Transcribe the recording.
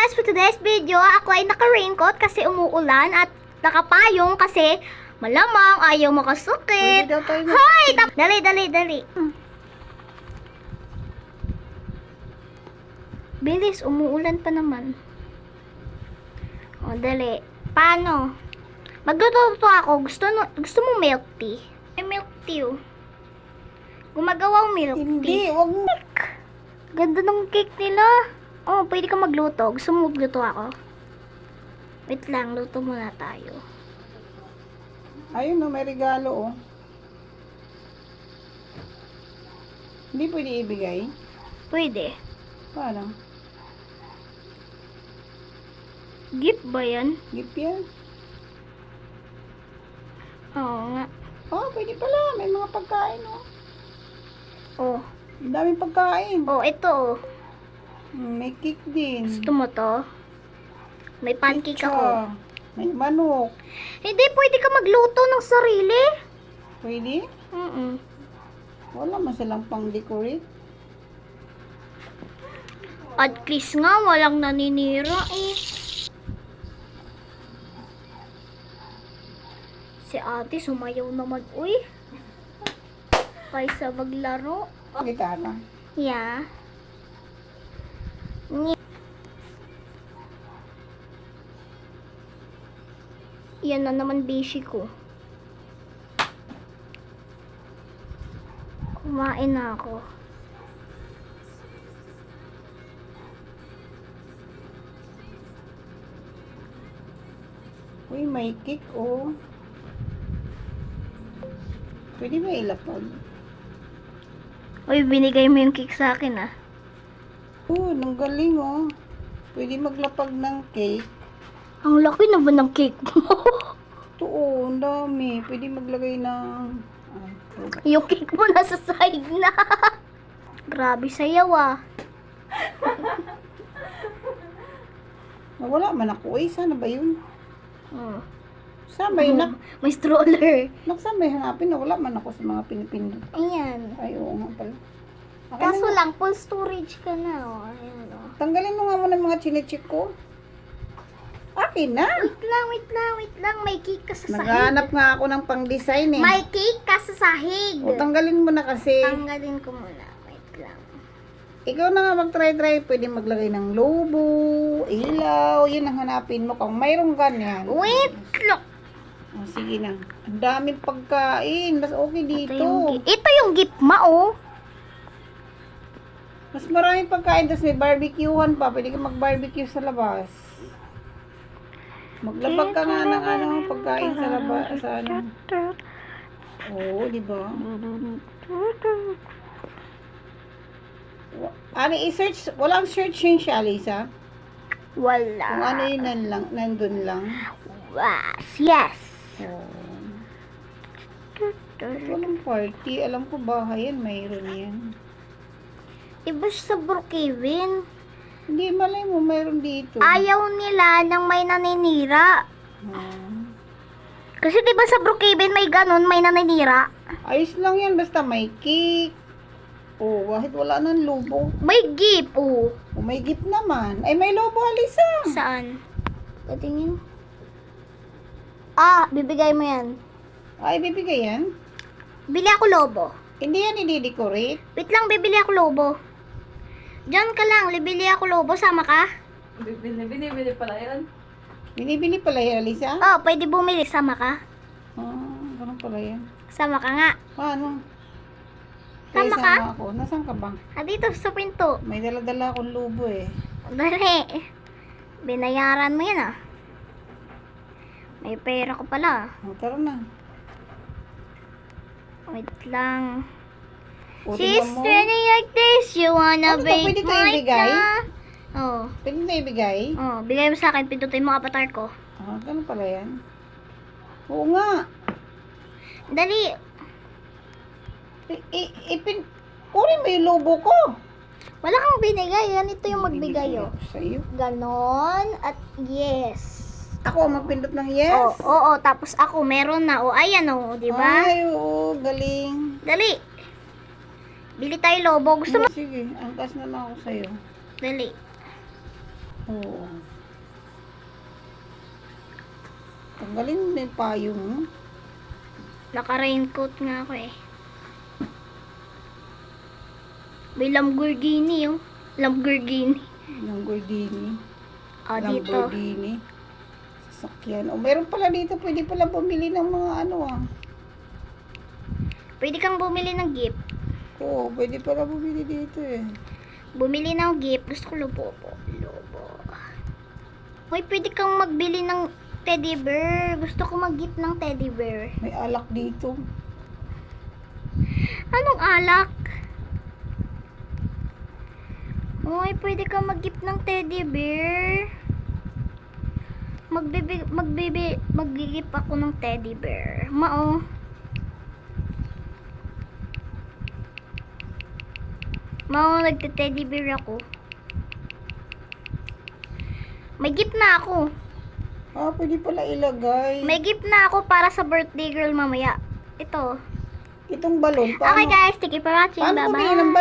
guys, for today's video, ako ay naka-raincoat kasi umuulan at nakapayong kasi malamang ayaw makasukit. Hoy! Dali. Bilis, umuulan pa naman. O, dali. Paano? Magluto ako. Gusto mo milk tea? May milk tea, oh. Gumagawa milk tea. Hindi, wag mo. Ganda ng cake nila. Oh, pwede ka magluto. Gusto mo magluto ako? Wait lang, luto muna tayo. Ayun, no, may regalo, oh. Hindi pwede ibigay. Pwede. Paano? Gift ba yan? Gift yan? Oo nga. Oh, pwede pala. May mga pagkain, oh. Oh. Ang daming pagkain. Oh, ito. May cake din. Gusto mo to? May pancake Pizza. ako. May manok. Hindi, pwede ka magluto ng sarili. Pwede? Wala man silang pang-decorate. At least nga, walang naninira eh. Si ate sumayaw naman, uy. Kaysa maglaro. Gitara. Yeah. Yan na naman bishi ko. Kumain na ako. Uy, may cake, oh. Pwede ba ilapag? Uy, binigay mo yung cake sa akin ah. Oh, nang galing, oh. Pwede maglapag ng cake. Ang laki naman ng cake mo. Ito, oh, ang dami. Pwede maglagay ng... Yung cake mo nasa side na. Grabe sayaw ah. Nawala man ako, eh. Sana ba yun? Oh. Saan ba yun? May stroller. Saan ba hanapin? Nawala man ako sa mga pinipindot. Ayan. Ay, oo nga pala. Kaso lang, full storage ka na. Oh. Ayan, oh. Tanggalin mo nga muna mga chinichik ko. Akin na. Wait lang. May cake ka sa sahig. Naghanap nga ako ng pang-design eh. May cake ka sa sahig. O, tanggalin mo na kasi. Tanggalin ko muna. Wait lang. Ikaw na nga mag-try. Pwede maglagay ng lobo, ilaw. Yun ang hanapin mo kung mayroong ganyan. Wait lang. O, sige na. Ang daming pagkain. Mas okay dito. Ito yung gift ma, oh. Mas maraming pagkain. Tapos may barbecuehan pa. Pwede ka mag-barbecue sa labas. Maglabag ka nga ng pagkain sa labas. Sa ano. Oo, di ba? Ano i-search? Walang search yun siya, Lisa? Wala. Kung ano yun nandun lang. Yes. Oh. Walang party. Alam ko bahay yan. Mayroon yan. Iba sa Brookhaven. Hindi, malay mo. Mayroon dito. Ayaw nila ng may naninira. Kasi diba sa Brookhaven may ganun, may naninira. Ayos lang yan. Basta may cake. Oh, kahit wala nang lobo. May gift, oh. Oh, may gift naman. Ay, may lobo, Alisa. Saan? Patingin. Ah, bibigay mo yan. Ay, bibigay yan. Bili ako lobo. Hindi yan i-decorate. Wait lang, bibili ako lobo. Diyan ka lang, bibili ako lobo. Sama ka? Binibili pala yan. Binibili pala yan, Alisa. Oh, pwede bumili. Sama ka? Ganun pala yan. Sama ka nga. Paano? Sama ka? Sama ako. Nasaan ka ba? Ah, dito sa pinto. May dala-dala akong lobo eh. Dali. Binayaran mo yan ah. May pera ko pala. O, tara na. Wait lang. O, She's tingnan mo. turning like this. You wanna Ano to? bake Pwede to my ibigay? Oh. Pwede na ibigay? Oh, bigay mo sa akin. Pindutin mo avatar ko. Ganun pala yan. Oo nga. Dali. Kunin mo yung lobo ko. Wala kang binigay. Ganito yung magbigay oh. Sa'yo. Ganon. At yes. Ako ang magpindot ng yes. Oo. Tapos ako meron na. O, ayan o. Diba? Ay, oo. Galing. Dali. Bili tayo lobo. Gusto mo? Sige, angkas na lang ako sa'yo. Dali. Oo. Tanggalin mo na yung payong mo. Naka-raincoat nga ako eh. May Lamborghini oh. Lamborghini. Lamborghini. Dito. Lamborghini. Sasakyan. O, meron pala dito. Pwede pala bumili ng mga ano ah. Pwede kang bumili ng gift. Oo, pwede pala bumili dito eh. Bumili ng gift. Gusto ko lobo po. Lobo. Uy, pwede kang magbili ng teddy bear. Gusto ko mag-gift ng teddy bear. May alak dito. Anong alak? Uy, pwede kang mag-gift ng teddy bear. Mag-gift ako ng teddy bear. Mao. Mao, nagte-teddy bear ako. May gift na ako. Ah, pwede pala ilagay. May gift na ako para sa birthday girl mamaya. Ito. Itong balon. Okay guys, thank you for watching. Paano Bye-bye. bumili ng balon?